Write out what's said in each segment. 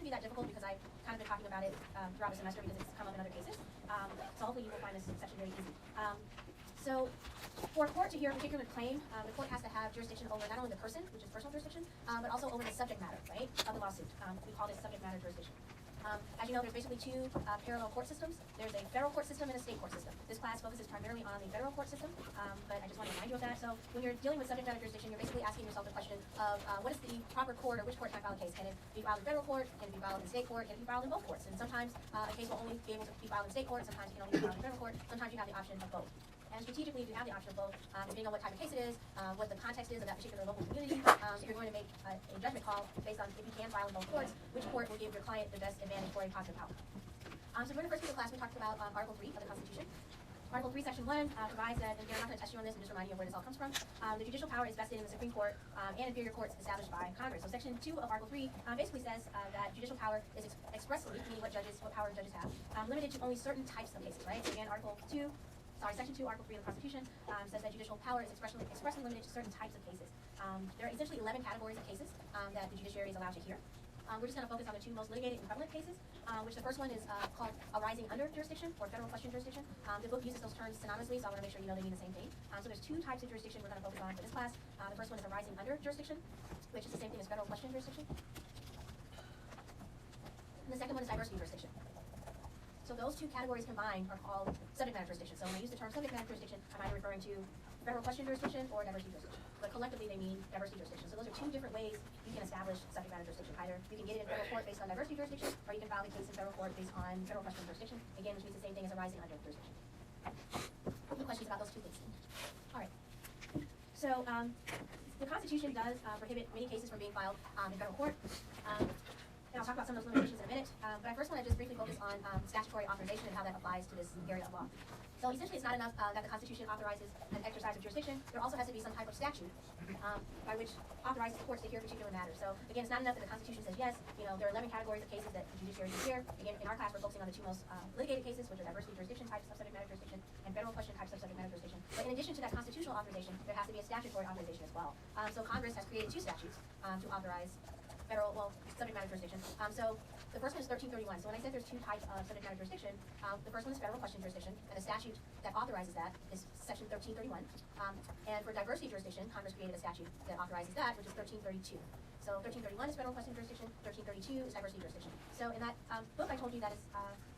shouldn't be that difficult because I've kind of been talking about it throughout the semester because it's come up in other cases. So hopefully you will find this section very easy. So for a court to hear a particular claim, the court has to have jurisdiction over not only the person, which is personal jurisdiction, but also over the subject matter, right, of the lawsuit. We call this subject matter jurisdiction. As you know, there's basically two parallel court systems. There's a federal court system and a state court system. This class focuses primarily on the federal court system, but I just want to remind you of that. So when you're dealing with subject matter jurisdiction, you're basically asking yourself the question of what is the proper court, or which court can I file a case? Can it be filed in federal court? Can it be filed in state court? Can it be filed in both courts? And sometimes a case will only be able to be filed in state court. Sometimes it can only be filed in federal court. Sometimes you have the option of both. And strategically, if you have the option of both, depending on what type of case it is, what the context is of that particular local community, if you're going to make a judgment call based on if you can file in both courts, which court will give your client the best advantage for a positive outcome. So during the first week of class, we talked about Article 3 of the Constitution. Article 3, Section 1 provides that, and again, I'm not going to test you on this, I'm just reminding you of where this all comes from. The judicial power is vested in the Supreme Court and inferior courts established by Congress. So Section 2 of Article 3 basically says that judicial power is expressly, meaning what power judges have, limited to only certain types of cases, right? So again, Section 2, Article 3 of the Constitution says that judicial power is expressly limited to certain types of cases. There are essentially 11 categories of cases that the judiciary is allowed to hear. We're just going to focus on the two most litigated and prevalent cases, which the first one is called arising under jurisdiction or federal question jurisdiction. The book uses those terms synonymously, so I want to make sure you know they mean the same thing. So there's two types of jurisdiction we're going to focus on for this class. The first one is arising under jurisdiction, which is the same thing as federal question jurisdiction. And the second one is diversity jurisdiction. So those two categories combined are called subject matter jurisdiction. So when I use the term subject matter jurisdiction, I'm either referring to federal question jurisdiction or diversity jurisdiction. But collectively, they mean diversity jurisdiction. So those are two different ways you can establish subject matter jurisdiction. Either you can get it in federal court based on diversity jurisdiction, or you can file the case in federal court based on federal question jurisdiction. Again, which means the same thing as arising under jurisdiction. Any questions about those two things? All right. So the Constitution does prohibit many cases from being filed in federal court. And I'll talk about some of those limitations in a minute, but I first want to just briefly focus on statutory authorization and how that applies to this area of law. So essentially, it's not enough that the Constitution authorizes an exercise of jurisdiction. There also has to be some type of statute by which authorizes the courts to hear particular matters. So again, it's not enough that the Constitution says yes. You know, there are 11 categories of cases that the judiciary can hear. Again, in our class, we're focusing on the two most litigated cases, which are diversity jurisdiction types of subject matter jurisdiction and federal question types of subject matter jurisdiction. But in addition to that constitutional authorization, there has to be a statutory authorization as well. So Congress has created two statutes to authorize subject matter jurisdiction. So the first one is 1331. So when I said there's two types of subject matter jurisdiction, the first one is federal question jurisdiction, and the statute that authorizes that is Section 1331. And for diversity jurisdiction, Congress created a statute that authorizes that, which is 1332. So 1331 is federal question jurisdiction, 1332 is diversity jurisdiction. So in that book I told you that is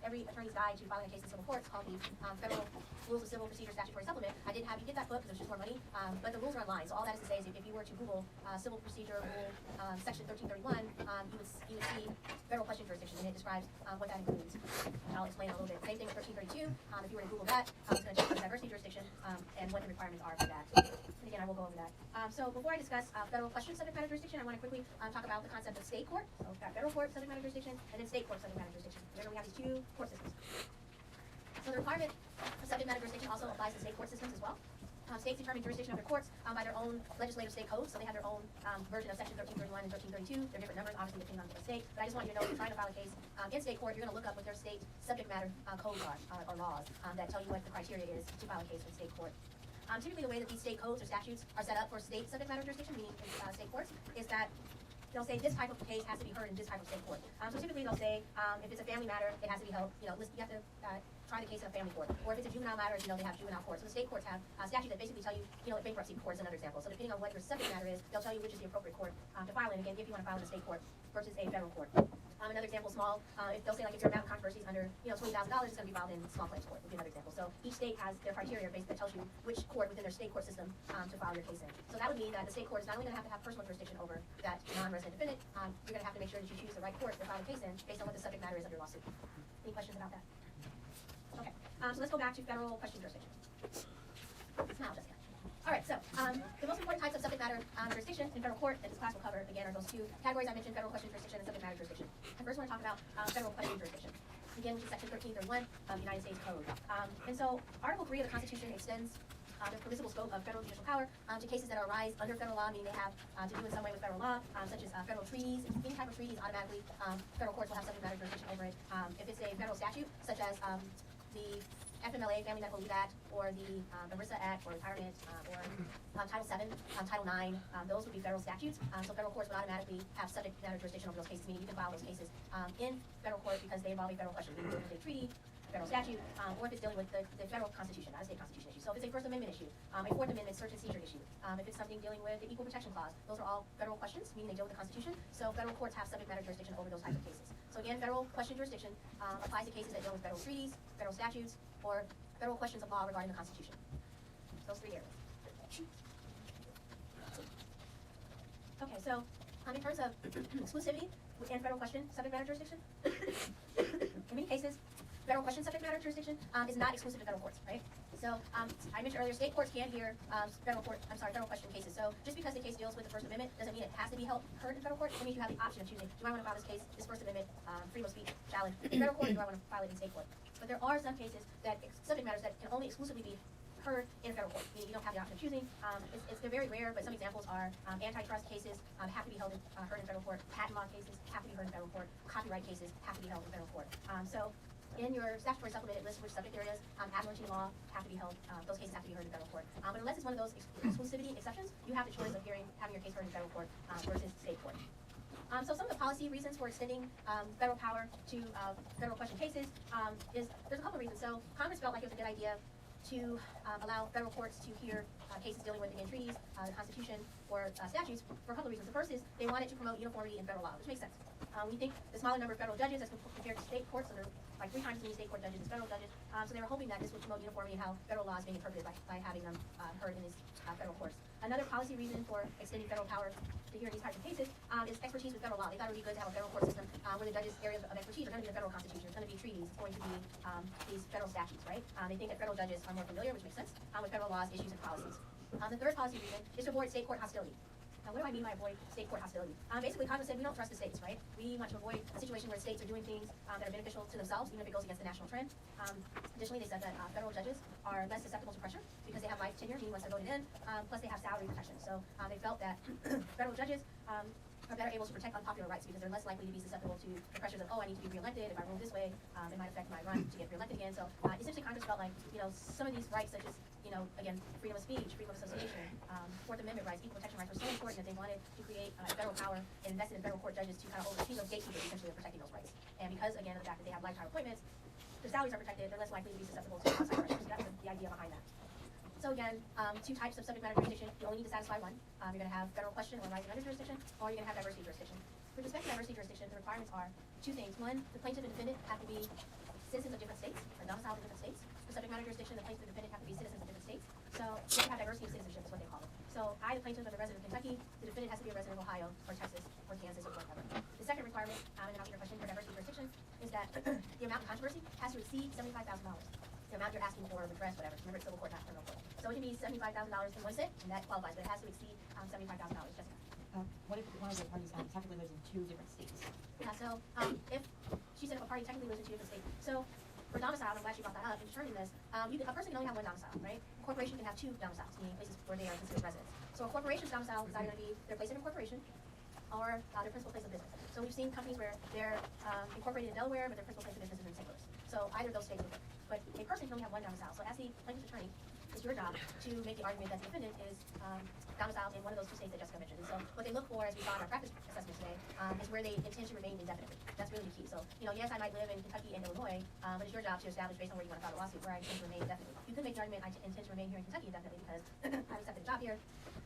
every attorney's guide to filing a case in civil courts called the Federal Rules of Civil Procedure Statutory Supplement. I didn't have you get that book because it was just more money, but the rules are online. So all that is to say is if you were to Google Civil Procedure Rule Section 1331, you would see federal question jurisdiction, and it describes what that includes. And I'll explain it a little bit. Same thing with 1332. If you were to Google that, it's going to check for diversity jurisdiction and what the requirements are for that. And again, I will go over that. So before I discuss federal question subject matter jurisdiction, I want to quickly talk about the concept of state court. So we've got federal court subject matter jurisdiction, and then state court subject matter jurisdiction. Remember, we have these two court systems. So the requirement of subject matter jurisdiction also applies to state court systems as well. States determine jurisdiction of their courts by their own legislative state codes, so they have their own version of Section 1331 and 1332. They're different numbers, obviously, depending on the state. But I just want you to know if you're trying to file a case in state court, you're going to look up what their state subject matter codes are, or laws, that tell you what the criteria is to file a case in state court. Typically, the way that these state codes or statutes are set up for state subject matter jurisdiction, meaning state courts, is that they'll say this type of case has to be heard in this type of state court. So typically, they'll say if it's a family matter, it has to be held. You have to try the case in a family court. Or if it's a juvenile matter, they have juvenile courts. So the state courts have statutes that basically tell you, bankruptcy court is another example. So depending on what your subject matter is, they'll tell you which is the appropriate court to file in. Again, if you want to file in a state court versus a federal court. Another example, small. They'll say if your amount of controversies under $20,000, it's going to be filed in small claims court. Would be another example. So each state has their criteria basically that tells you which court within their state court system to file your case in. So that would mean that the state court is not only going to have personal jurisdiction over that non-resident defendant, you're going to have to make sure that you choose the right court to file the case in based on what the subject matter is of your lawsuit. Any questions about that? Okay. So let's go back to federal question jurisdiction. Smile, Jessica. All right, so the most important types of subject matter jurisdiction in federal court that this class will cover, again, are those two categories I mentioned, federal question jurisdiction and subject matter jurisdiction. I first want to talk about federal question jurisdiction. Again, which is Section 1331 of the United States Code. And so Article 3 of the Constitution extends the permissible scope of federal judicial power to cases that arise under federal law, meaning they have to do in some way with federal law, such as federal treaties. Any type of treaties, automatically, federal courts will have subject matter jurisdiction over it. If it's a federal statute, such as the FMLA, Family Medical Leave Act, or the ERISA Act, or Retirement, or Title VII, Title IX, those would be federal statutes. So federal courts would automatically have subject matter jurisdiction over those cases, meaning you can file those cases in federal court because they involve a federal question, either a treaty, federal statute, or if it's dealing with the federal constitution, not a state constitution issue. So if it's a First Amendment issue, a Fourth Amendment search and seizure issue, if it's something dealing with the Equal Protection Clause, those are all federal questions, meaning they deal with the Constitution. So federal courts have subject matter jurisdiction over those types of cases. So again, federal question jurisdiction applies to cases that deal with federal treaties, federal statutes, or federal questions of law regarding the Constitution. Those three areas. Okay, so in terms of exclusivity and federal question subject matter jurisdiction, in many cases, federal question subject matter jurisdiction is not exclusive to federal courts, right? So I mentioned earlier, state courts can hear federal question cases. So just because the case deals with the First Amendment doesn't mean it has to be heard in federal court. It means you have the option of choosing, do I want to file this case, this First Amendment freedom of speech challenge in federal court, or do I want to file it in state court? But there are some cases that subject matters that can only exclusively be heard in federal court, meaning you don't have the option of choosing. They're very rare, but some examples are antitrust cases have to be heard in federal court. Patent law cases have to be heard in federal court. Copyright cases have to be held in federal court. So in your statutory supplement, it lists which subject areas. Admiralty law have to be held. Those cases have to be heard in federal court. But unless it's one of those exclusivity exceptions, you have the choice of having your case heard in federal court versus state court. So some of the policy reasons for extending federal power to federal question cases is there's a couple of reasons. So Congress felt like it was a good idea to allow federal courts to hear cases dealing with, again, treaties, the Constitution, or statutes for a couple of reasons. The first is they wanted to promote uniformity in federal law, which makes sense. We think the smaller number of federal judges as compared to state courts, so there are like 3 times as many state court judges as federal judges. So they were hoping that this would promote uniformity in how federal law is being interpreted by having them heard in these federal courts. Another policy reason for extending federal power to hear these types of cases is expertise with federal law. They thought it would be good to have a federal court system where the judges' areas of expertise are going to be the federal Constitution, it's going to be treaties, it's going to be these federal statutes, right? They think that federal judges are more familiar, which makes sense, with federal laws, issues, and policies. The third policy reason is to avoid state court hostility. Now, what do I mean by avoid state court hostility? Basically, Congress said we don't trust the states, right? We want to avoid a situation where states are doing things that are beneficial to themselves, even if it goes against the national trend. Additionally, they said that federal judges are less susceptible to pressure because they have life tenure, meaning once they're voted in, plus they have salary protection. So they felt that federal judges are better able to protect unpopular rights because they're less likely to be susceptible to the pressures of, oh, I need to be reelected. If I rule this way, it might affect my run to get reelected again. So essentially, Congress felt like, some of these rights, such as, again, freedom of speech, freedom of association, Fourth Amendment rights, equal protection rights, were so important that they wanted to create federal power and invested in federal court judges to kind of oversee those gatekeepers, essentially, of protecting those rights. And because, again, of the fact that they have lifetime appointments, their salaries are protected, they're less likely to be susceptible to outside pressures. So that was the idea behind that. So again, 2 types of subject matter jurisdiction. You only need to satisfy one. You're going to have federal question or rising under jurisdiction, or you're going to have diversity jurisdiction. With respect to diversity jurisdiction, the requirements are 2 things. One, the plaintiff and defendant have to be citizens of different states, or domiciled in different states. For subject matter jurisdiction, the plaintiff and defendant have to be citizens of different states. So you have to have diversity of citizenship, is what they call it. So I, the plaintiff, am a resident of Kentucky. The defendant has to be a resident of Ohio, or Texas, or Kansas, or whatever. The second requirement, and then I'll get your question for diversity jurisdiction, is that the amount of controversy has to exceed $75,000. The amount you're asking for, redress, whatever. Remember, it's civil court, not criminal court. So it can be $75,000 in one state, and that qualifies, but it has to exceed $75,000. Jessica. What if one of the parties technically lives in 2 different states? Yeah, so if she said if a party technically lives in 2 different states, so for domicile, I'm glad she brought that up. In determining this, a person can only have 1 domicile, right? A corporation can have 2 domiciles, meaning places where they are considered residents. So a corporation's domicile is either going to be their place of incorporation or their principal place of business. So we've seen companies where they're incorporated in Delaware, but their principal place of business is in St. Louis. So either of those states would work. But a person can only have 1 domicile. So as the plaintiff's attorney, it's your job to make the argument that the defendant is domiciled in one of those 2 states that Jessica mentioned. And so what they look for, as we saw in our practice assessment today, is where they intend to remain indefinitely. That's really the key. So, yes, I might live in Kentucky and Illinois, but it's your job to establish based on where you want to file a lawsuit where I intend to remain indefinitely. You could make the argument I intend to remain here in Kentucky indefinitely because I've accepted a job here,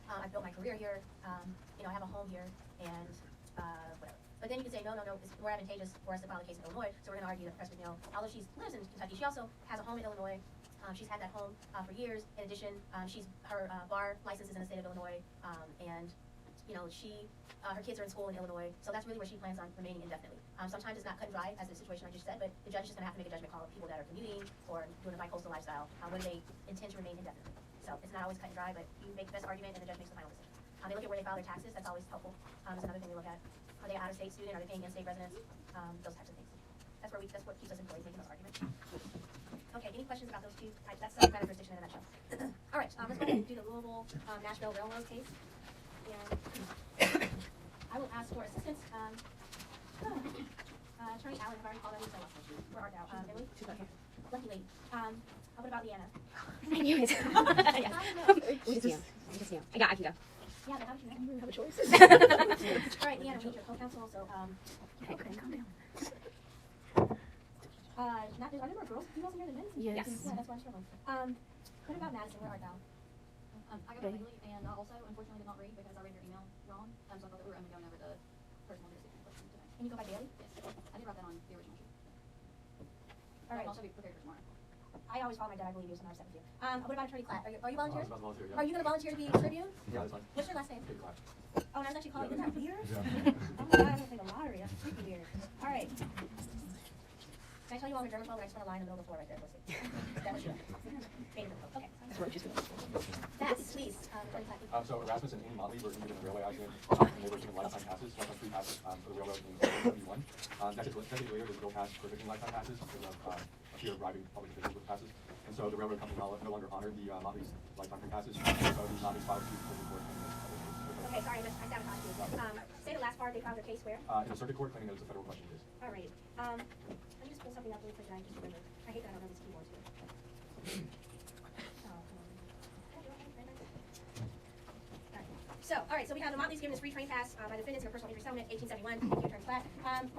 I've built my career here, I have a home here, and whatever. But then you could say, no, it's more advantageous for us to file a case in Illinois, so we're going to argue that the person, although she lives in Kentucky, she also has a home in Illinois. She's had that home for years. In addition, her bar license is in the state of Illinois, and her kids are in school in Illinois, so that's really where she plans on remaining indefinitely. Sometimes it's not cut and dry, as the situation I just said, but the judge is just going to have to make a judgment call of people that are commuting or doing a bi-coastal lifestyle, whether they intend to remain indefinitely. So it's not always cut and dry, but you make the best argument and the judge makes the final decision. They look at where they file their taxes. That's always helpful. Is another thing we look at. Are they an out-of-state student? Are they paying in-state residents? Those types of things. That's what keeps us employed, making those arguments. Okay, any questions about those 2 types? That's subject matter jurisdiction in a nutshell. All right, let's go ahead and do the Louisville Nashville Railroad case. And I will ask for assistance. Attorney Allen, have I already called on you? Where are you? Emily? lucky lady. What about Leanna? I knew it. How did you know? We just knew. We just knew. Yeah, I can go. Yeah, but how did you know? You have a choice. All right, Leanna, we need your co-counsel, so, Okay, calm down. are there more girls, females in here than men? Yes. Yeah, that's why I'm struggling. What about Madison, where art thou? I got it legally, and also, unfortunately, did not read because I read your email wrong. So I thought that we were only going over the personal jurisdiction question today. Can you go by Bailey? Yes, I did write that on the original sheet. All right. I'll also be prepared for tomorrow. I always follow my dad, I believe you, so now I've with you. What about Attorney Clapp? Are you I was volunteering? about to volunteer, yeah. Are you gonna volunteer to be Tribune? Yeah, that's fine. What's your last name? Kate Clapp. Oh, and I was actually calling you, isn't that weird? Yeah. Oh my god, I'm gonna play the lottery, that's freaking weird. All right. Can I tell you all my dermatology? I just want a line in the middle of the floor right there, let's see. That was you. Okay. That's what she's gonna. That's, please, Attorney Clapp. So Erasmus and Amy Motley were injured in a railway accident, and they were given lifetime passes, lifetime free passes, for the railroad in 1971. Decades later, there's a bill passed for giving lifetime passes because of a fear of bribing public officials with passes. And so the railroad company no longer honored the Motley's lifetime free passes, so the Motley's filed suit for the court. Okay, sorry, I sabotaged you. Say the last part, they filed their case where? In a circuit court claiming that it's a federal question case. All right. Let me just pull something up really quick that I just remembered. I hate that I don't know these keyboards here. Oh, come on. All right, so we have the Motley's given this free train pass by the defendants in a personal injury settlement, 1871. Thank you, Attorney Clapp.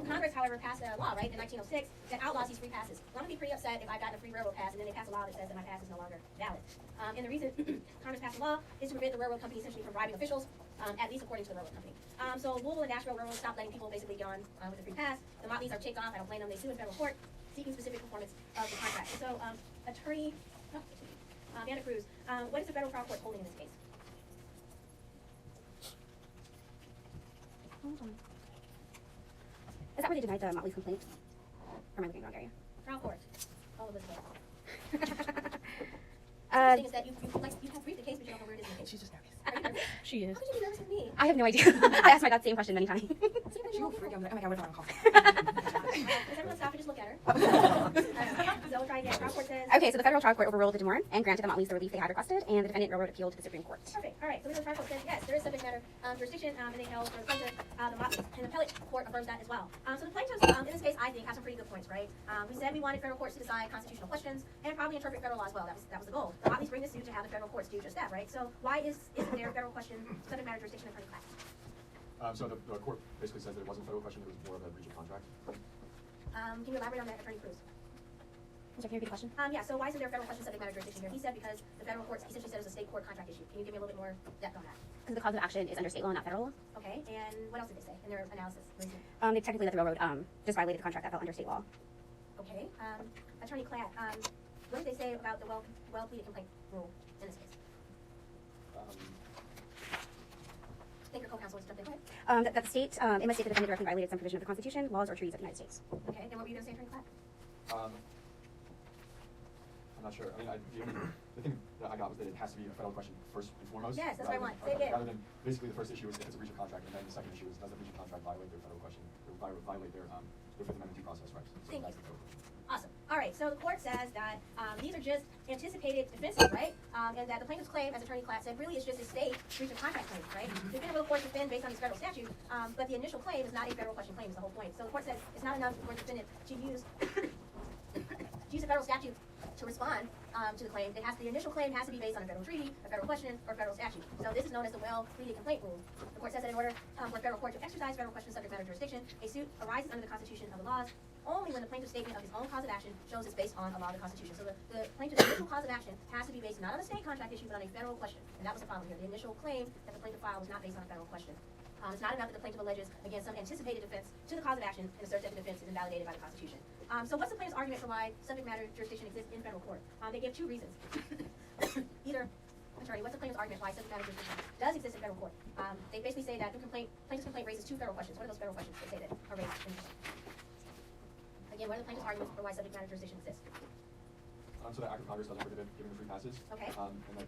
Congress, however, passed a law, right, in 1906 that outlaws these free passes. Well, I'm going to be pretty upset if I've gotten a free railroad pass and then they pass a law that says that my pass is no longer valid. And the reason Congress passed the law is to prevent the railroad company essentially from bribing officials, at least according to the railroad company. So Louisville and Nashville Railroad stopped letting people basically get on with the free pass. The Motleys are kicked off. I don't blame them. They sue in federal court seeking specific performance of the contract. So, Attorney Anna Cruz, what is the federal trial court holding in this case? Hold on. Is that where they denied the Motley's complaint? Or am I looking in the wrong area? Trial court. All of this way. Uh, The thing is that you have briefed the case, but you don't know where it is in the case. She's just nervous. Are you nervous? She is. How could you be nervous with me? I have no idea. I asked my dad the same question many times. Sometimes She you will don't freak know. out. I'm like, oh my god, we're on call. Does everyone stop and just look at her? So we'll try again. Trial court says. Okay, so the federal trial court overruled the demurrer and granted the Motleys the relief they had requested, and the defendant railroad appealed to the Supreme Court. Perfect. All right. So the trial court says yes, there is subject matter jurisdiction, and they held for the plaintiff, the Motley, and the appellate court affirms that as well. So the plaintiffs, in this case, I think, have some pretty good points, right? We said we wanted federal courts to decide constitutional questions and probably interpret federal law as well. That was the goal. The Motleys bring this suit to have the federal courts do just that, right? So why isn't there a federal question subject matter jurisdiction in Attorney Clapp? So the court basically says that it wasn't a federal question, it was more of a breach of contract. Can you elaborate on that, Attorney Cruz? Can you repeat the question? Yeah, so why isn't there a federal question subject matter jurisdiction here? He said because the federal courts essentially said it was a state court contract issue. Can you give me a little bit more depth on that? Because the cause of action is under state law, not federal law. Okay, and what else did they say in their analysis? Reasoning? They technically let the railroad just violated the contract that fell under state law. Okay, Attorney Clapp, what did they say about the well-pleaded complaint rule in this case? I think your co-counsel has jumped in. Go ahead. That the state, it must state that the defendant directly violated some provision of the Constitution, laws, or treaties of the United States. Okay, and what were you going to say, Attorney Clapp? I'm not sure. I mean, the thing that I got was that it has to be a federal question first and foremost. Yes, that's what I want. Say it again. Rather than, basically, the first issue is if it's a breach of contract, and then the second issue is does the breach of contract violate their federal question, or violate their Fifth Amendment due process rights. So Thank that's you. the federal question. Awesome. All right, so the court says that these are just anticipated defenses, right? And that the plaintiff's claim, as Attorney Clapp said, really is just a state breach of contract claim, right? The defendant will, of course, defend based on these federal statutes, but the initial claim is not a federal question claim, is the whole point. So the court says it's not enough for the defendant to use a federal statute to respond to the claim. The initial claim has to be based on a federal treaty, a federal question, or a federal statute. So this is known as the well-pleaded complaint rule. The court says that in order for a federal court to exercise federal question subject matter jurisdiction, a suit arises under the Constitution of the laws only when the plaintiff's statement of his own cause of action shows it's based on a law of the Constitution. So the plaintiff's initial cause of action has to be based not on a state contract issue, but on a federal question. And that was the problem here. The initial claim that the plaintiff filed was not based on a federal question. It's not enough that the plaintiff alleges against some anticipated defense to the cause of action and asserts that the defense is invalidated by the Constitution. So what's the plaintiff's argument for why subject matter jurisdiction exists in federal court? They give two reasons. Attorney, what's the plaintiff's argument why subject matter jurisdiction does exist in federal court? They basically say that the plaintiff's complaint raises two federal questions. What are those federal questions they say that are raised in Again, what are the plaintiff's arguments for why subject matter jurisdiction exists? So the act of Congress doesn't prohibit giving the free passes. Okay. And that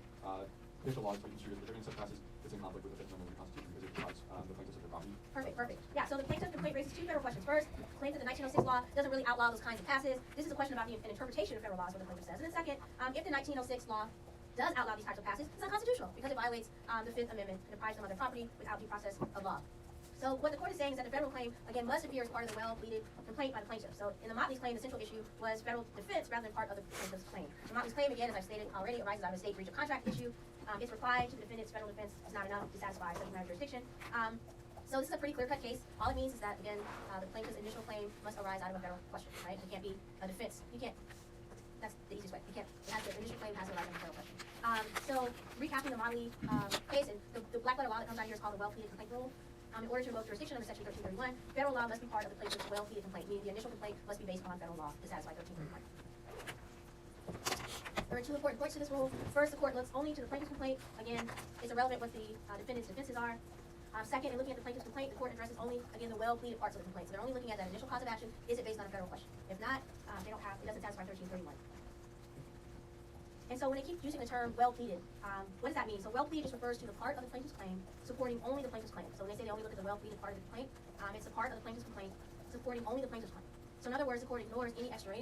if the law is construed as giving such passes, it's in conflict with the Fifth Amendment of the Constitution because it provides the plaintiffs of their property. Perfect. Yeah, so the plaintiff's complaint raises two federal questions. First, claims that the 1906 law doesn't really outlaw those kinds of passes. This is a question about an interpretation of federal laws, what the plaintiff says. And then second, if the 1906 law does outlaw these types of passes, it's unconstitutional because it violates the Fifth Amendment and deprives them of their property without due process of law. So what the court is saying is that the federal claim, again, must appear as part of the well-pleaded complaint by the plaintiff. So in the Motley's claim, the central issue was federal defense rather than part of the plaintiff's claim. The Motley's claim, again, as I've stated already, arises out of a state breach of contract issue. Its reply to the defendant's federal defense is not enough to satisfy subject matter jurisdiction. So this is a pretty clear-cut case. All it means is that, again, the plaintiff's initial claim must arise out of a federal question, right? It can't be a defense. You can't. That's the easiest way. You can't. The initial claim has to arise out of a federal question. So recapping the Motley case, and the black letter law that comes out here is called the well-pleaded complaint rule. In order to invoke jurisdiction under Section 1331, federal law must be part of the plaintiff's well-pleaded complaint, meaning the initial complaint must be based on federal law to satisfy 1331. There are two important points to this rule. First, the court looks only to the plaintiff's complaint. Again, it's irrelevant what the defendant's defenses are. Second, in looking at the plaintiff's complaint, the court addresses only, again, the well-pleaded parts of the complaint. So they're only looking at that initial cause of action. Is it based on a federal question? If not, it doesn't satisfy 1331. And so when they keep using the term well-pleaded, what does that mean? So well-pleaded just refers to the part of the plaintiff's claim supporting only the plaintiff's claim. So when they say they only look at the well-pleaded part of the complaint, it's the part of the plaintiff's complaint supporting only the plaintiff's claim. So in other words, the court ignores any extra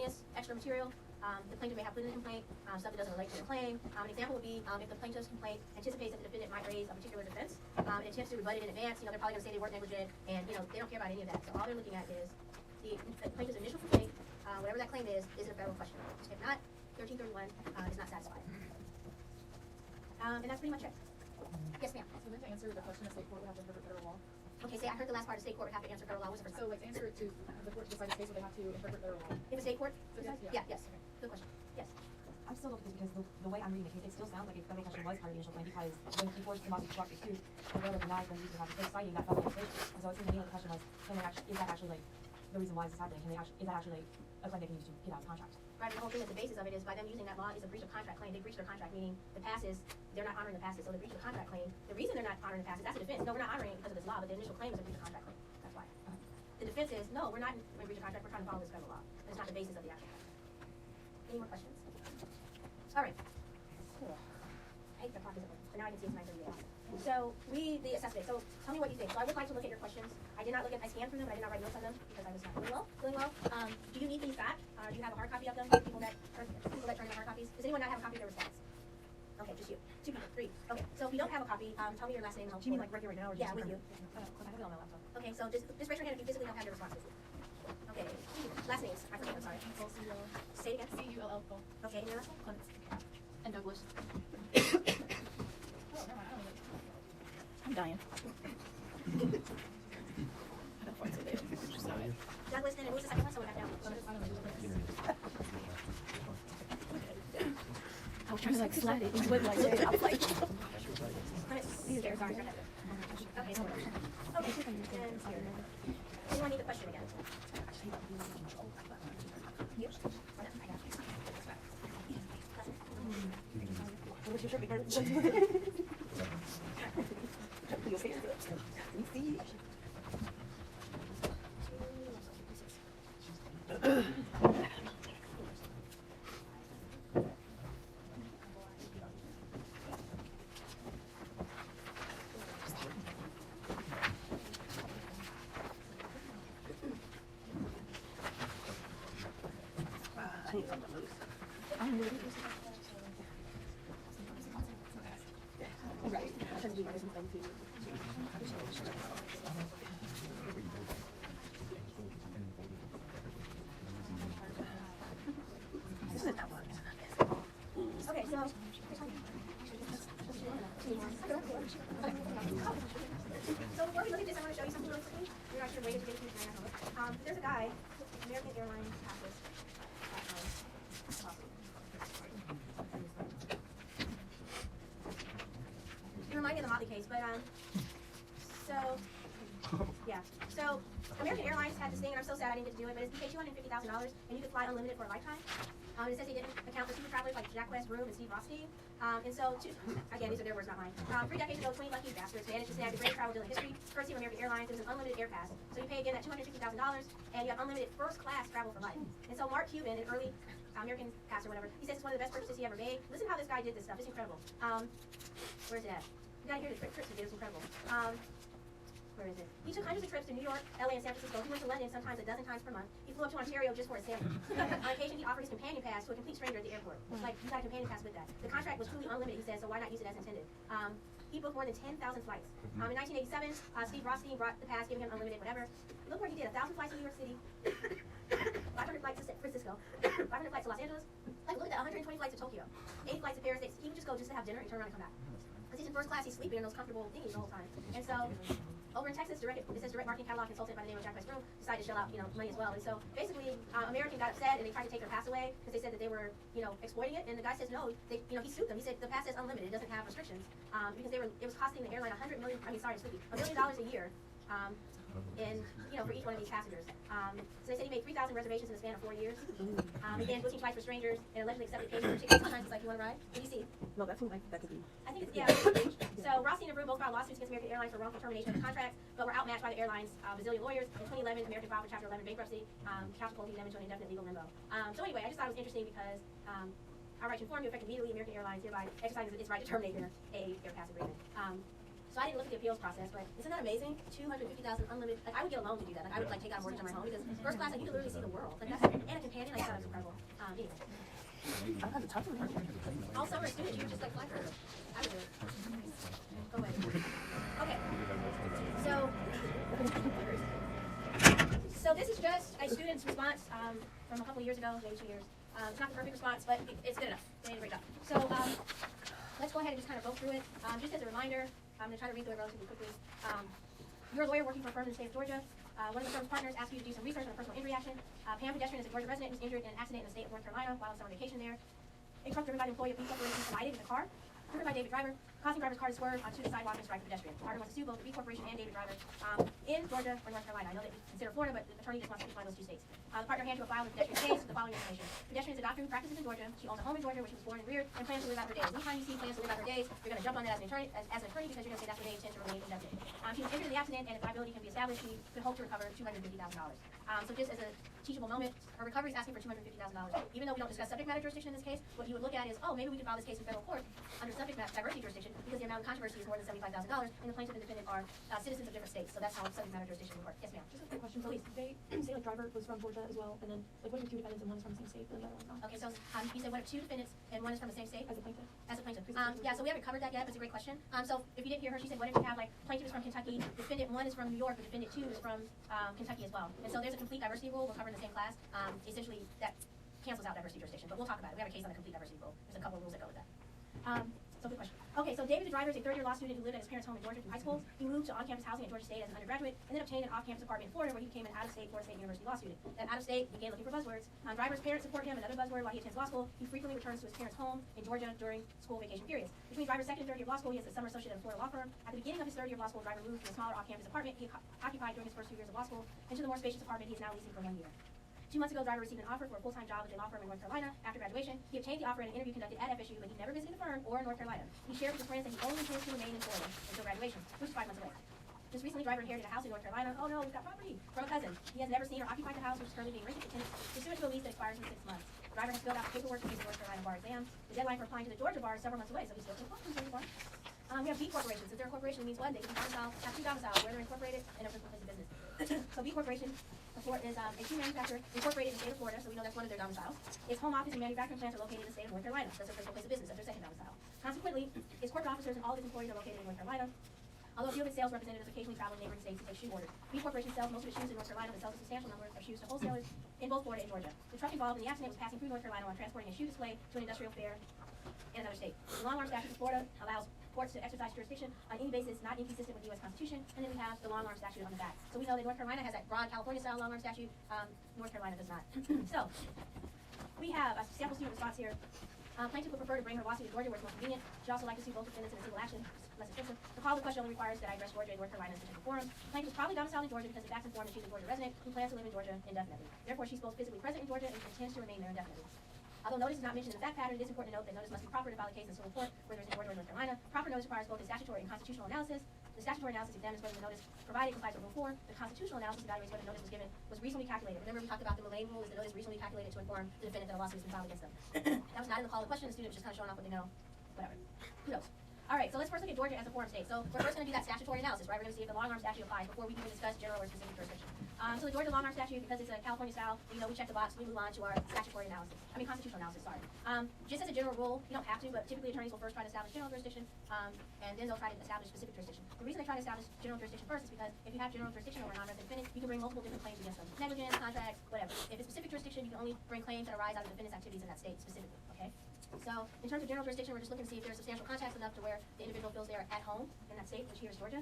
material the plaintiff may have put in the complaint, stuff that doesn't relate to the claim. An example would be if the plaintiff's complaint anticipates that the defendant might raise a particular defense, and attempts to rebut it in advance, they're probably going to say they weren't negligent, and they don't care about any of that. So all they're looking at is the plaintiff's initial complaint, whatever that claim is it a federal question? If not, 1331 is not satisfied. And that's pretty much it. Yes, ma'am. So then to answer the question, the state court would have to interpret federal law. Okay, I heard the last part of state court would have to answer federal law. What's the first So part? like to answer it to the court to decide this case, would they have to interpret federal law? If a state court? Yeah. Yeah, yes. Good question. Yes. I'm still looking because the way I'm reading the case, it still sounds like a federal question was part of the initial claim because when he forced him out to Dr. Stu, the railroad denied them using Dr. Stu's citing that federal mistake. And so it seems to me like the question was, is that actually like the reason why this is happening? Is that actually like a claim they can use to get out of the contract? Right, and the whole thing is the basis of it is by them using that law is a breach of contract claim. They breached their contract, meaning the passes, they're not honoring the passes. So the breach of the contract claim, the reason they're not honoring the passes, that's a defense. No, we're not honoring it because of this law, but the initial claim is a breach of contract claim. That's why. The defense is, no, we're not in breach of contract, we're trying to follow this federal law. It's not the basis of the actual contract. Any more questions? All right. I hate the clock isn't working, but now I can see it's 9:38. So the assessment. So tell me what you think. So I would like to look at your questions. I scanned through them, but I did not write notes on them because I was not feeling well. Do you need these back? Do you have a hard copy of them? People that turn in hard copies. Does anyone not have a copy of their response? Okay, just you. 2 people, 3. Okay, so if you don't have a copy, tell me your last name and I'll. Do you mean like right here, right now? Or Yeah, with you. I have it on my laptop. Okay, so just raise your hand if you physically don't have your responses. Okay, last names. I forget. I'm sorry. Say it again. C-U-L-L. Okay, and your last name? And Douglas. Oh, never mind, I don't know. I'm dying. Douglas, and what was the second one? So we have down. I was trying to like slide it into it like that. I was like, These are sorry. Okay, so okay. And here. Anyone need the question again? Yep. Oh, no, I got it. What's your shirt? Okay, so. So before we look at this, I want to show you something really quickly. We're actually waiting to get to the there's a guy, American Airlines passes. You remind me of the Motley case, but so yeah. So American Airlines had this thing, and I'm so sad I didn't get to do it, but it's you pay $250,000 and you could fly unlimited for a lifetime. It says he didn't account for super travelers like Jack West, Broom, and Steve Rothstein. And so, again, these are their words, not mine. 3 decades ago, 20 lucky bastards managed to snag the greatest travel deal in history, courtesy of American Airlines. It was an unlimited air pass. So you pay again that $250,000, and you have unlimited first-class travel for life. And so Mark Cuban, an early American pass or whatever, he says it's one of the best purchases he ever made. Listen how this guy did this stuff. It's incredible. Where's it at? You gotta hear the trips he did. It's incredible. Where is it? He took hundreds of trips to New York, LA, and San Francisco. He went to London sometimes a dozen times per month. He flew up to Ontario just for a sandwich. On occasion, he offered his companion pass to a complete stranger at the airport. Like, you got a companion pass with that. The contract was truly unlimited, he said, so why not use it as intended? he booked more than 10,000 flights. In 1987, Steve Rothstein brought the pass, giving him unlimited whatever. Look where he did 1,000 flights to New York City, 500 flights to San Francisco, 500 flights to Los Angeles. Like, look at that, 120 flights to Tokyo, 80 flights to Paris. He would just go just to have dinner and turn around and come back. Because he's in first class, he's sleeping in those comfortable thingies the whole time. And so, over in Texas, it says direct marketing catalog consultant by the name of Jack Rice Broom decided to shell out, money as well. And so, basically, American got upset and they tried to take their pass away because they said that they were, exploiting it. And the guy says no. He sued them. He said the pass is unlimited. It doesn't have restrictions because it was costing the airline $1 million a year. For each one of these passengers. So they said he made 3,000 reservations in the span of 4 years. Began booking flights for strangers and allegedly accepted payments for tickets. Sometimes it's like, you want to ride? Did you see? No, that seems like that could be. I think it's, yeah. So Rothstein and Broom both filed lawsuits against American Airlines for wrongful termination of the contracts, but were outmatched by the airline's Brazilian lawyers. In 2011, American filed for Chapter 11 bankruptcy, catapulting them into an indefinite legal limbo. So anyway, I just thought it was interesting because our right to inform you affected immediately. American Airlines hereby exercises its right to terminate their air pass agreement. So I didn't look at the appeals process, but isn't that amazing? 250,000 unlimited. Like, I would get a loan to do that. Like, I would take out a mortgage on my home because first class, you can literally see the world. Like, that's, and a companion. I thought it was incredible. Anyway. I don't have the time for it. All summer students, you just like fly for it. I would do it. Go away. Okay. So this is just a student's response from a couple of years ago, maybe 2 years. It's not the perfect response, but it's good enough. They did a great job. So let's go ahead and just kind of go through it. Just as a reminder, I'm going to try to read through it relatively quickly. You're a lawyer working for a firm in the state of Georgia. One of the firm's partners asked you to do some research on a personal injury action. Pam Pedestrian is a Georgia resident who was injured in an accident in the state of North Carolina while on summer vacation there. A truck driven by the employee of B Corporation collided in the car, driven by David Driver, causing driver's car to swerve onto the sidewalk and strike the pedestrian. The partner wants to sue both the B Corporation and David Driver in Georgia or North Carolina. I know that you consider Florida, but the attorney just wants to find those two states. The partner handed to a file with the pedestrian's case with the following information. Pedestrian is a doctor who practices in Georgia. She owns a home in Georgia where she was born and reared and plans to live out her days. Anytime you see plans to live out her days, you're going to jump on that as an attorney because you're going to say that's where they intend to remain indefinite. She was injured in the accident, and if liability can be established, she could hope to recover $250,000. So just as a teachable moment, her recovery is asking for $250,000. Even though we don't discuss subject matter jurisdiction in this case, what you would look at is, oh, maybe we could file this case in federal court under subject matter diversity jurisdiction because the amount of controversy is more than $75,000, and the plaintiff and defendant are citizens of different states. So that's how subject matter jurisdiction would work. Yes, ma'am. Just a quick question. So Please. they say like Driver was from Georgia as well, and then like what if two defendants and one is from the same state, but the other one's not? Okay, so you said what if two defendants and one is from the same state? As a plaintiff. As a plaintiff. Yeah, so we haven't covered that yet, but it's a great question. So if you didn't hear her, she said, what if you have like plaintiff is from Kentucky, defendant one is from New York, but defendant two is from Kentucky as well. And so there's a complete diversity rule. We'll cover in the same class. Essentially, that cancels out diversity jurisdiction, but we'll talk about it. We have a case on the complete diversity rule. There's a couple of rules that go with that. So good question. Okay, so David the Driver is a third-year law student who lived at his parents' home in Georgia through high school. He moved to on-campus housing at Georgia State as an undergraduate, and then obtained an off-campus apartment in Florida where he became an out-of-state Florida State University law student. That out-of-state began looking for buzzwords. Driver's parents support him, another buzzword, while he attends law school. He frequently returns to his parents' home in Georgia during school vacation periods. Between Driver's second and third year of law school, he is a summer associate at a Florida law firm. At the beginning of his third year of law school, Driver moved to a smaller off-campus apartment he occupied during his first 2 years of law school, and to the more spacious apartment he is now leasing for 1 year. 2 months ago, Driver received an offer for a full-time job with a law firm in North Carolina. After graduation, he obtained the offer in an interview conducted at FSU, but he never visited the firm or North Carolina. He shared with his friends that he only intends to remain in Florida until graduation, which is 5 months away. Just recently, Driver inherited a house in North Carolina. Oh no, we've got property from a cousin. He has never seen or occupied the house, which is currently being rented to tenants pursuant to a lease that expires in 6 months. Driver has filled out the paperwork to take the North Carolina bar exam. The deadline for applying to the Georgia bar is several months away, so he's still applying to the Georgia bar. We have B corporations. If they're a corporation, it means what? They can have 2 domiciles, where they're incorporated and a principal place of business. So B corporation is a shoe manufacturer incorporated in the state of Florida, so we know that's one of their domiciles. Its home office and manufacturing plants are located in the state of North Carolina. That's their principal place of business. That's their second domicile. Consequently, its corporate officers and all of its employees are located in North Carolina. Although a few of its sales representatives occasionally travel to neighboring states to take shoe orders. B Corporation sells most of its shoes in North Carolina, but sells a substantial number of shoes to wholesalers in both Florida and Georgia. The truck involved in the accident was passing through North Carolina while transporting a shoe display to an industrial fair in another state. The long-arm statute of Florida allows courts to exercise jurisdiction on any basis not inconsistent with the U.S. Constitution, and then we have the long-arm statute on the back. So we know that North Carolina has that broad California-style long-arm statute. North Carolina does not. So we have a sample student response here. Plaintiff would prefer to bring her lawsuit to Georgia where it's most convenient. She also likes to sue both defendants in a single action, less expensive. The call of the question only requires that I address Georgia and North Carolina in such a forum. Plaintiff is probably domiciled in Georgia because the facts inform that she's a Georgia resident who plans to live in Georgia indefinitely. Therefore, she's both physically present in Georgia and intends to remain there indefinitely. Although notice is not mentioned in the fact pattern, it is important to note that notice must be proper to file a case in civil court, whether it's in Georgia or North Carolina. Proper notice requires both a statutory and constitutional analysis. The statutory analysis examines whether the notice provided complies with Rule 4. The constitutional analysis evaluates whether the notice was given was reasonably calculated. Remember we talked about the Mullane rule, is the notice reasonably calculated to inform the defendant that a lawsuit has been filed against them. That was not in the call of the question, the student was just kind of showing off what they know. Whatever. Kudos. All right, so let's first look at Georgia as a forum state. So we're first going to do that statutory analysis, right? We're going to see if the long-arm statute applies before we can even discuss general or specific jurisdiction. So the Georgia long-arm statute, because it's a California style, we check the box, we move on to our statutory analysis. Constitutional analysis, sorry. Just as a general rule, you don't have to, but typically attorneys will first try to establish general jurisdiction, and then they'll try to establish specific jurisdiction. The reason they try to establish general jurisdiction first is because if you have general jurisdiction over a non-resident defendant, you can bring multiple different claims against them. Negligence, contract, whatever. If it's specific jurisdiction, you can only bring claims that arise out of the defendant's activities in that state specifically, okay? So, in terms of general jurisdiction, we're just looking to see if there's substantial contacts enough to where the individual feels they're at home in that state, which here is Georgia.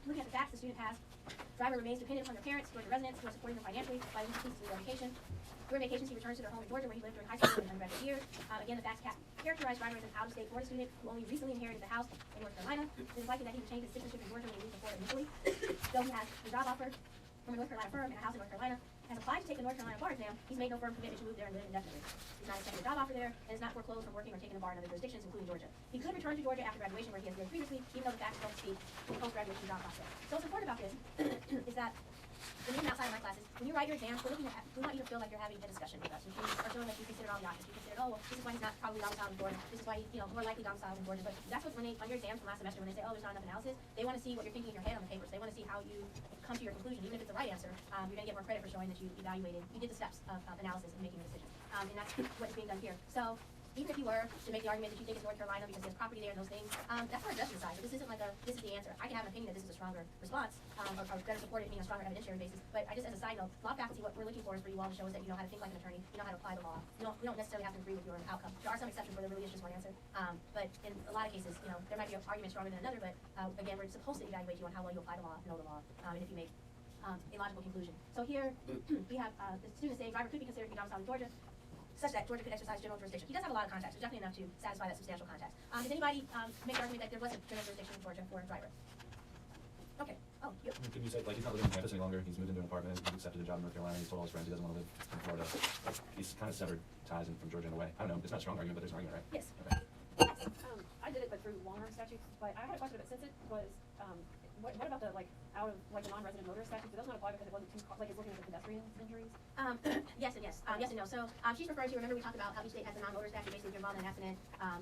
Looking at the facts, the student has, driver remains dependent upon their parents, Georgia residents, who are supporting them financially while he completes his education. During vacations, he returns to their home in Georgia, where he lived during high school and undergraduate years. Again, the facts characterize driver as an out-of-state Florida student who only recently inherited the house in North Carolina. It is likely that he retained his citizenship in Georgia when he moved to Florida initially. Though he has a job offer from a North Carolina firm and a house in North Carolina, has applied to take the North Carolina bar exam, he's made no firm commitment to move there and live indefinitely. He's not accepted a job offer there, and is not foreclosed from working or taking the bar in other jurisdictions, including Georgia. He could return to Georgia after graduation, where he has lived previously, even though the facts don't speak to the post-graduation job prospect. So what's important about this is that when you're outside of my classes, when you write your exams, we want you to feel like you're having a discussion with us. You are showing that you consider all the options. You consider, oh, well, this is why he's not probably domiciled in Georgia. This is why he's, more likely domiciled in Georgia. But that's what, when they, on your exams from last semester, when they say, oh, there's not enough analysis, they want to see what you're thinking in your head on the papers. They want to see how you come to your conclusion. Even if it's the right answer, you're going to get more credit for showing that you evaluated, you did the steps of analysis in making a decision. And that's what's being done here. So, even if you were to make the argument that you think it's North Carolina because there's property there and those things, that's for a judgment side. So this isn't like this is the answer. I can have an opinion that this is a stronger response, or better supported being a stronger evidentiary basis. But I just, as a side note, law faculty, what we're looking for is for you all to show us that you know how to think like an attorney, you know how to apply the law. We don't necessarily have to agree with your outcome. There are some exceptions where there really is just one answer. But in a lot of cases, there might be an argument stronger than another, but again, we're supposed to evaluate you on how well you apply the law, know the law, and if you make a logical conclusion. So here, we have the student saying driver could be considered to be domiciled in Georgia, such that Georgia could exercise general jurisdiction. He does have a lot of contacts. There's definitely enough to satisfy that substantial contact. Does anybody make the argument that there wasn't general jurisdiction in Georgia for a driver? Okay. Oh, you. Can you say, like, he's not living on campus any longer, he's moved into an apartment, he's accepted a job in North Carolina, he's told all his friends he doesn't want to live in Florida. Like, he's kind of severed ties from Georgia in a way. I don't know, it's not a strong argument, but there's an argument, right? Yes. Okay. I did it, but through long-arm statutes, but I had a question, but since it was, what about the, the non-resident motorist statute? Do those not apply because it wasn't too, it's looking at the pedestrian injuries? Yes and yes. Yes and no. So she's referring to, remember we talked about how each state has a non-motor statute. Basically, if you're involved in an accident,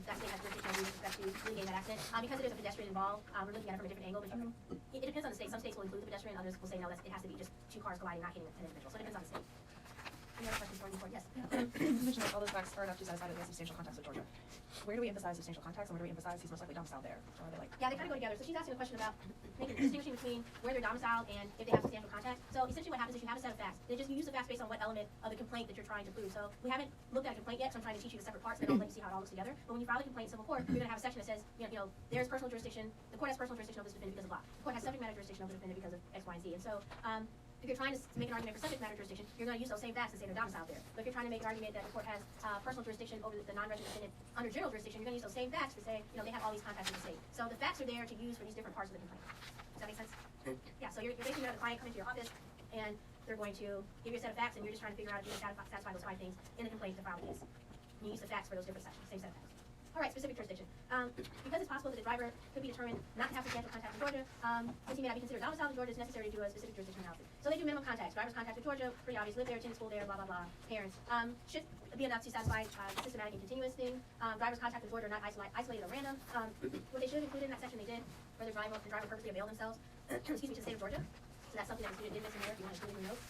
that state has jurisdiction with respect to mitigating that accident. Because it is a pedestrian involved, we're looking at it from a different angle. But it depends on the state. Some states will include the pedestrian, others will say no, it has to be just two cars colliding, not hitting an individual. So it depends on the state. Any other questions for you? Yes. You mentioned that all those facts are enough to satisfy that he has substantial contacts with Georgia. Where do we emphasize substantial contacts, and where do we emphasize he's most likely domiciled there? Or are they like? Yeah, they kind of go together. So she's asking a question about distinguishing between where they're domiciled and if they have substantial contacts. So essentially what happens is you have a set of facts. You use the facts based on what element of the complaint that you're trying to prove. So we haven't looked at a complaint yet, so I'm trying to teach you the separate parts, and then I'll let you see how it all looks together. But when you file a complaint in civil court, you're going to have a section that says, there's personal jurisdiction, the court has personal jurisdiction over this defendant because of blah. The court has subject matter jurisdiction over the defendant because of X, Y, and Z. And so, if you're trying to make an argument for subject matter jurisdiction, you're going to use those same facts and say they're domiciled there. But if you're trying to make an argument that the court has personal jurisdiction over the non-resident defendant under general jurisdiction, you're going to use those same facts to say, they have all these contacts with the state. So the facts are there to use for these different parts of the complaint. Does that make sense? Yeah, so you're basically going to have a client come into your office, and they're going to give you a set of facts, and you're just trying to figure out if you can satisfy those 5 things in the complaint to file the case. And you use the facts for those different sections, same set of facts. All right, specific jurisdiction. Because it's possible that the driver could be determined not to have substantial contacts with Georgia, since he may not be considered domiciled in Georgia, it's necessary to do a specific jurisdiction analysis. So they do minimum contacts. Driver's contact with Georgia, pretty obvious. Live there, attend school there, blah, blah, blah. Parents. Should be enough to satisfy the systematic and continuous thing. Driver's contact with Georgia are not isolated or random. What they should have included in that section they did, where the driver purposely availed themselves, to the state of Georgia. So that's something that the student did miss in there if you want to include in your notes.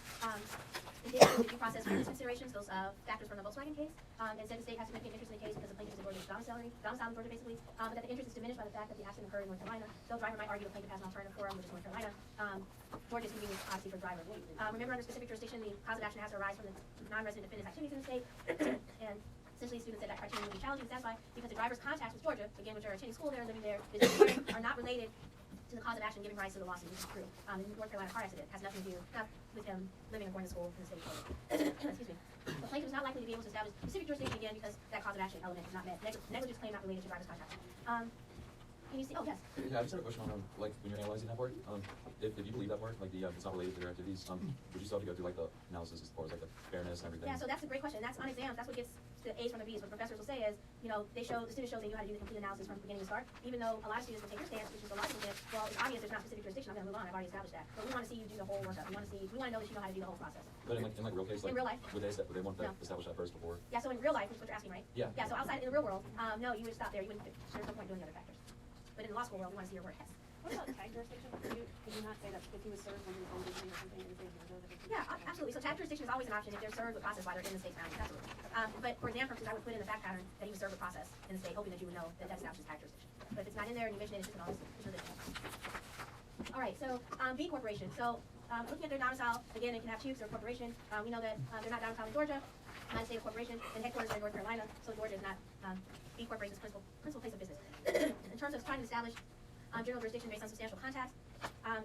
It did include due process fairness considerations, those factors from the Volkswagen case, and said the state has significant interest in the case because the plaintiff is in Georgia's domiciled in Georgia basically, but that the interest is diminished by the fact that the accident occurred in North Carolina. So the driver might argue the plaintiff has an alternative forum, which is North Carolina. Georgia is convenient, obviously, for the driver. Remember, under specific jurisdiction, the cause of action has to arise from the non-resident defendant's activities in the state, and essentially, students said that criterion will be challenging to satisfy because the driver's contacts with Georgia, again, which are attending school there, living there, visiting there, are not related to the cause of action giving rise to the lawsuit, which is true. The North Carolina car accident has nothing to do with him living and going to school in the state of Georgia. Excuse me. The plaintiff is not likely to be able to establish specific jurisdiction again because that cause of action element is not met. Negligence claim not related to driver's contacts. Can you see? Oh, yes. Yeah, I just had a question on, when you're analyzing that part, if you believe that part, it's not related to their activities, would you still have to go through, the analysis as far as, the fairness and everything? Yeah, so that's a great question. That's on exams. That's what gets the A's from the B's. What professors will say is, the students show they knew how to do the complete analysis from beginning to start, even though a lot of students will take your stance, which is the logical stance, well, it's obvious there's not specific jurisdiction, I'm going to move on, I've already established that. But we want to see you do the whole workup. We want to know that you know how to do the whole process. But in real case, in real life, would they want to no. establish that first before? Yeah, so in real life, which is what you're asking, right? Yeah. Yeah, so outside in the real world, no, you would stop there. There's no point doing the other factors. but in the law school world, we want to see your word hess. What about tag jurisdiction? Could you not say that if he was served when he was on duty or something in the state of Georgia, that it could? Yeah, absolutely. So tag jurisdiction is always an option if they're served with process while they're in the state boundaries, absolutely. But for exam purposes, I would put in the fact pattern that he was served with process in the state, hoping that you would know that that establishes tag jurisdiction. But if it's not in there and you mention it, it's just an honest, it's really all right, so B corporation. So looking at their domicile, again, they can have two because they're a corporation. We know that they're not domiciled in Georgia, not a state of corporation, and headquarters are in North Carolina, so Georgia is not B corporation's principal place of business. In terms of trying to establish general jurisdiction based on substantial contacts,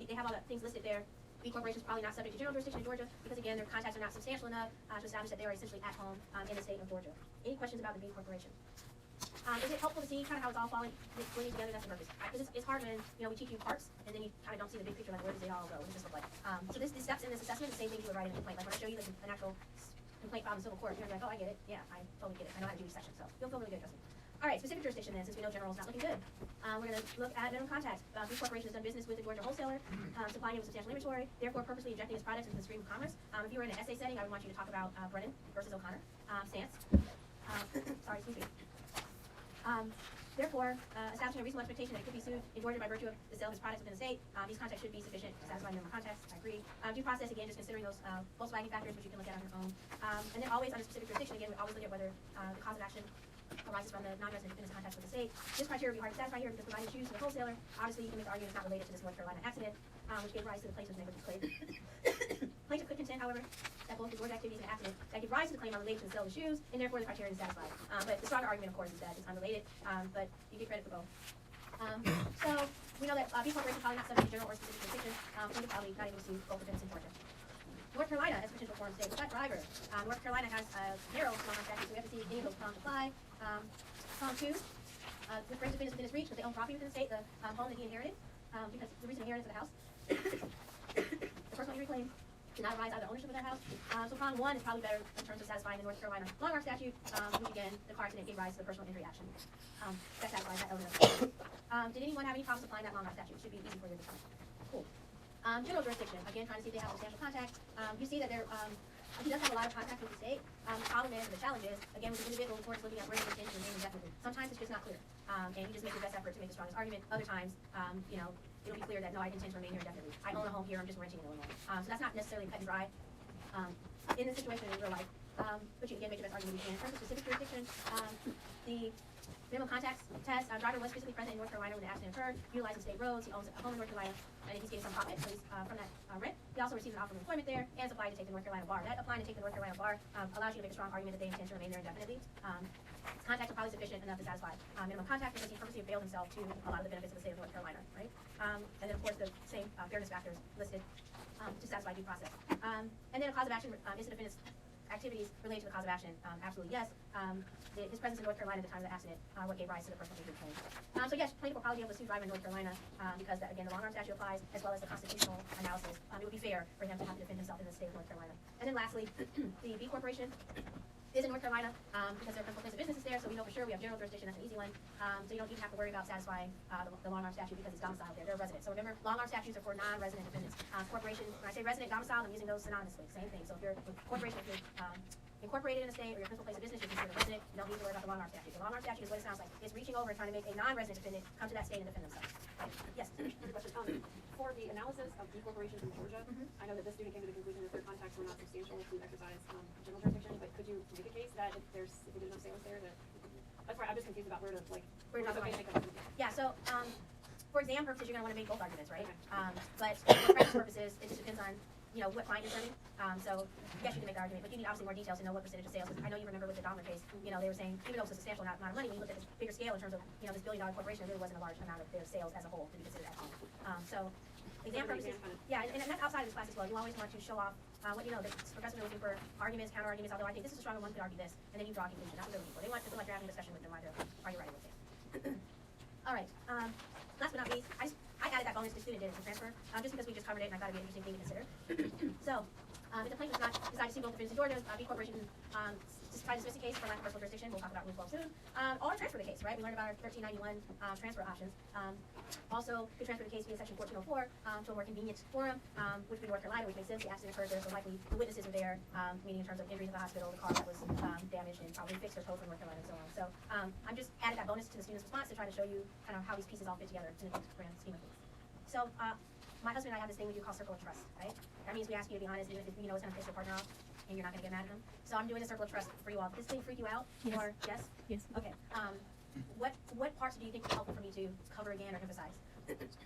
they have all the things listed there. B corporation is probably not subject to general jurisdiction in Georgia because, again, their contacts are not substantial enough to establish that they are essentially at home in the state of Georgia. Any questions about the B corporation? Is it helpful to see kind of how it's all falling together? That's the purpose. Because it's hard when, we teach you parts, and then you kind of don't see the big picture, like where does it all go? What does this look like? So the steps in this assessment, the same thing you would write in a complaint. Like when I show you an actual complaint filed in civil court, you're gonna be like, oh, I get it. Yeah, I totally get it. I know how to do each section, so you'll feel really good, trust me. All right, specific jurisdiction then, since we know general is not looking good. We're gonna look at minimum contacts. B corporation has done business with the Georgia wholesaler, supplying it with substantial inventory, therefore purposely injecting its products into the stream of commerce. If you were in an essay setting, I would want you to talk about Brennan versus O'Connor stance. Sorry, excuse me. Therefore, establishing a reasonable expectation that it could be sued in Georgia by virtue of the sale of its products within the state. These contacts should be sufficient to satisfy minimum contacts. I agree. Due process, again, just considering those Volkswagen factors, which you can look at on your own. And then always under specific jurisdiction, again, we always look at whether the cause of action arises from the non-resident defendant's contacts with the state. This criteria would be hard to satisfy here because providing shoes to the wholesaler, obviously you can make the argument it's not related to this North Carolina accident, which gave rise to the plaintiff's negligence claim. Plaintiff could contend, however, that both the Georgia activities and accident that give rise to the claim are related to the sale of the shoes, and therefore the criteria is satisfied. But the stronger argument, of course, is that it's unrelated, but you get credit for both. So we know that B corporation is probably not subject to general or specific jurisdiction, plaintiff probably not able to sue both defendants in Georgia. North Carolina as a potential forum state. With that driver, North Carolina has a narrow long-arm statute, so we have to see if any of those prongs apply. Prong 2, this brings defendants within his reach because they own property within the state, the home that he inherited, because the recent inheritance of the house. The personal injury claim did not arise out of the ownership of that house. So prong 1 is probably better in terms of satisfying the North Carolina long-arm statute, which again, the car accident gave rise to the personal injury action. That satisfies that element of the statute. Did anyone have any problems applying that long-arm statute? It should be easy for you to decide. Cool. General jurisdiction, again, trying to see if they have substantial contact. You see that he does have a lot of contact with the state. The problem is, and the challenge is, again, with the individual, of course, looking at where he intends to remain indefinitely. Sometimes it's just not clear, and you just make your best effort to make the strongest argument. Other times, it'll be clear that, no, I intend to remain here indefinitely. I own a home here, I'm just renting in Illinois. So that's not necessarily cut and dry in this situation in real life. But you can, again, make your best argument you can. In terms of specific jurisdiction, the minimum contacts test, driver was physically present in North Carolina when the accident occurred, utilizing state roads, he owns a home in North Carolina, and he's getting some profit from that rent. He also receives an offer of employment there, and is applied to take the North Carolina bar. That applying to take the North Carolina bar allows you to make a strong argument that they intend to remain there indefinitely. Contacts are probably sufficient enough to satisfy minimum contact because he purposely availed himself to a lot of the benefits of the state of North Carolina, right? And then, of course, the same fairness factors listed to satisfy due process. And then a cause of action is the defendant's activities related to the cause of action. Absolutely, yes. His presence in North Carolina at the time of the accident, what gave rise to the personal injury claim. So yes, plaintiff will probably be able to sue driver in North Carolina because, again, the long-arm statute applies, as well as the constitutional analysis. It would be fair for him to have to defend himself in the state of North Carolina. And then lastly, the B corporation is in North Carolina because their principal place of business is there, so we know for sure we have general jurisdiction. That's an easy one. So you don't even have to worry about satisfying the long-arm statute because it's domiciled there. They're resident. So remember, long-arm statutes are for non-resident defendants. Corporation, when I say resident, domiciled, I'm using those synonymously. Same thing. So if you're a corporation, if you're incorporated in a state or your principal place of business, you're considered a resident. You don't need to worry about the long-arm statute. The long-arm statute is what it sounds like. It's reaching over and trying to make a non-resident defendant come to that state and defend themselves. Right? Yes? Question. For the analysis of B corporations in Georgia, I know that this student came to the conclusion that their contacts were not substantial to exercise general jurisdiction, but could you make a case that if there's enough sales there that, that's why I'm just confused about where to, like, Where to okay find to make that. Yeah, so for exam purposes, you're going to want to make both arguments, right? But for practice purposes, it just depends on what client you're serving. So yes, you can make the argument, but you need obviously more details to know what percentage of sales. Because I know you remember with the Dahmer case, they were saying even though it's a substantial amount of money, when you look at this bigger scale in terms of this billion-dollar corporation, it really wasn't a large amount of their sales as a whole to be considered at home. So exam purposes, yeah, and that's outside of this class as well. You always want to show off what you know. The professors are looking for arguments, counter arguments. Although I think this is a stronger one, could argue this, and then you draw a conclusion. That's what they're looking for. They want to feel like you're having a discussion with them while they're writing with it. All right. Last but not least, I added that bonus because the student did it to transfer, just because we just covered it and I thought it'd be an interesting thing to consider. So, if the plaintiff does not decide to sue both defendants in Georgia, B corporation just try to dismiss the case for lack of personal jurisdiction. We'll talk about Rule 12 soon. Or transfer the case, right? We learned about our 1391 transfer options. Also, could transfer the case via Section 1404 to a more convenient forum, which would be North Carolina, which makes sense. The accident occurred there, so likely the witnesses are there, meaning in terms of injuries at the hospital, the car that was damaged and probably fixed or towed from North Carolina and so on. So I'm just added that bonus to the student's response to try to show you kind of how these pieces all fit together in a grand scheme of things. So my husband and I have this thing we do called circle of trust, right? That means we ask you to be honest, even if you know it's going to piss your partner off, and you're not going to get mad at them. So I'm doing a circle of trust for you all. Does this thing freak you out? Yes. Or yes? Yes. Okay. What parts do you think would be helpful for me to cover again or emphasize?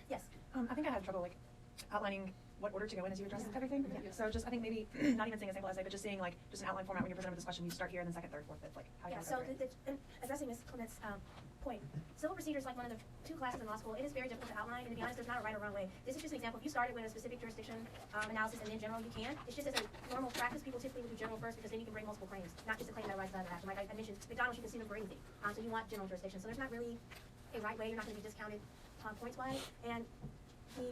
Yes. I think I had trouble like outlining what order to go in as you address everything. So just I think maybe not even seeing a sample essay, but just seeing like just an outline format when you're presented with this question. You start here and then second, third, fourth, fifth, like how you Yeah, want to so go through it. in addressing Ms. Clement's point, civil procedure is like one of the 2 classes in law school. It is very difficult to outline, and to be honest, there's not a right or wrong way. This is just an example. If you started with a specific jurisdiction analysis and then general, you can. It's just as a normal practice, people typically would do general first because then you can bring multiple claims, not just a claim that arises out of an action. Like I mentioned, McDonald's, you can sue them for anything. So you want general jurisdiction. So there's not really a right way. You're not going to be discounted points-wise. And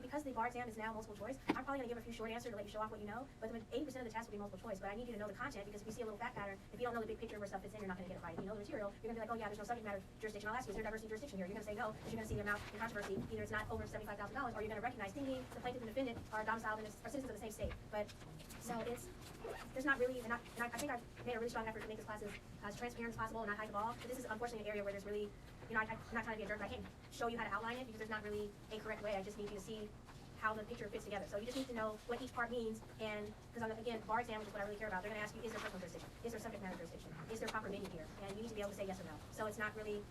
because the bar exam is now multiple choice, I'm probably going to give a few short answers to let you show off what you know, but 80% of the test will be multiple choice. But I need you to know the content, because if you see a little fact pattern, if you don't know the big picture of where stuff fits in, you're not going to get it right. If you know the material, you're going to be like, oh yeah, there's no subject matter jurisdiction. I'll ask you, is there diversity jurisdiction here? You're going to say no, because you're going to see the amount in controversy. Either it's not over $75,000, or you're going to recognize, ding, ding, the plaintiff and defendant are domiciled and are citizens of the same state. But so there's not really, and I think I've made a really strong effort to make this class as transparent as possible and not hide the ball. But this is unfortunately an area where there's really, I'm not trying to be a jerk, but I can't show you how to outline it because there's not really a correct way. I just need you to see how the picture fits together. So you just need to know what each part means, and because again, bar exam, which is what I really care about, they're going to ask you, is there personal jurisdiction? Is there subject matter jurisdiction? Is there proper venue here? And you need to be able to say yes or no. So it's not really,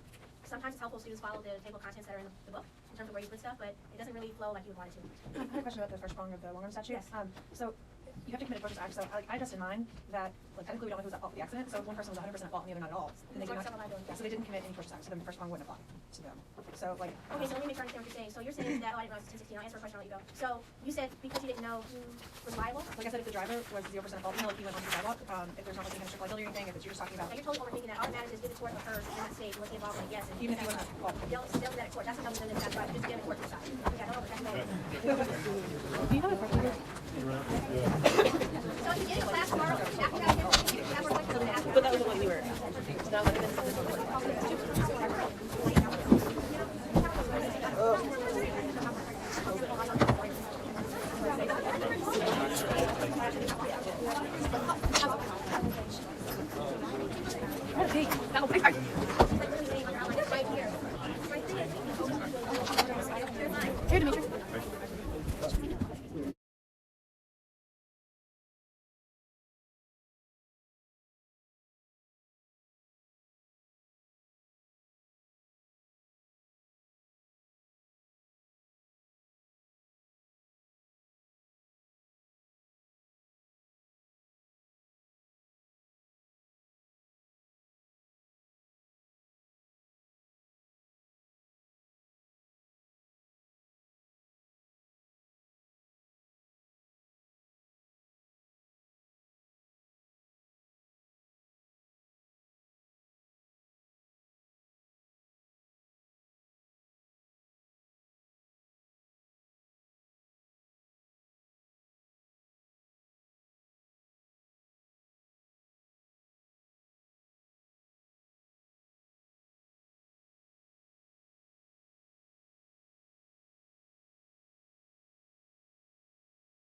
sometimes it's helpful students follow the table of contents that are in the book in terms of where you put stuff, but it doesn't really flow like you would want it to. I had a question about the first prong of the long-arm statute. Yes. So you have to commit a tortious act. So I just in mind that like technically we don't know who's at fault for the accident. So if one person was 100% at fault and the other not at all, then they do not. Yeah, so they didn't commit any tortious act. So then the first prong wouldn't apply to them. So like. Okay, so let me make sure I understand what you're saying. So you're saying that, oh, I didn't realize it's 1016. I'll answer a question, I'll let you go. So you said because you didn't know who was liable? Like I said, if the driver was 0% at fault, if he went onto the sidewalk, if there's not like any kind of strict liability or anything, if it's you're just talking about. Now you're totally overthinking that. Automatic is if the tort occurs in that state, was he involved in it? Yes. And Even if he wasn't at fault. They'll do that at court. That's what comes in this. Right. Just get a court to decide. Okay, I don't know, but that's Do you have a question?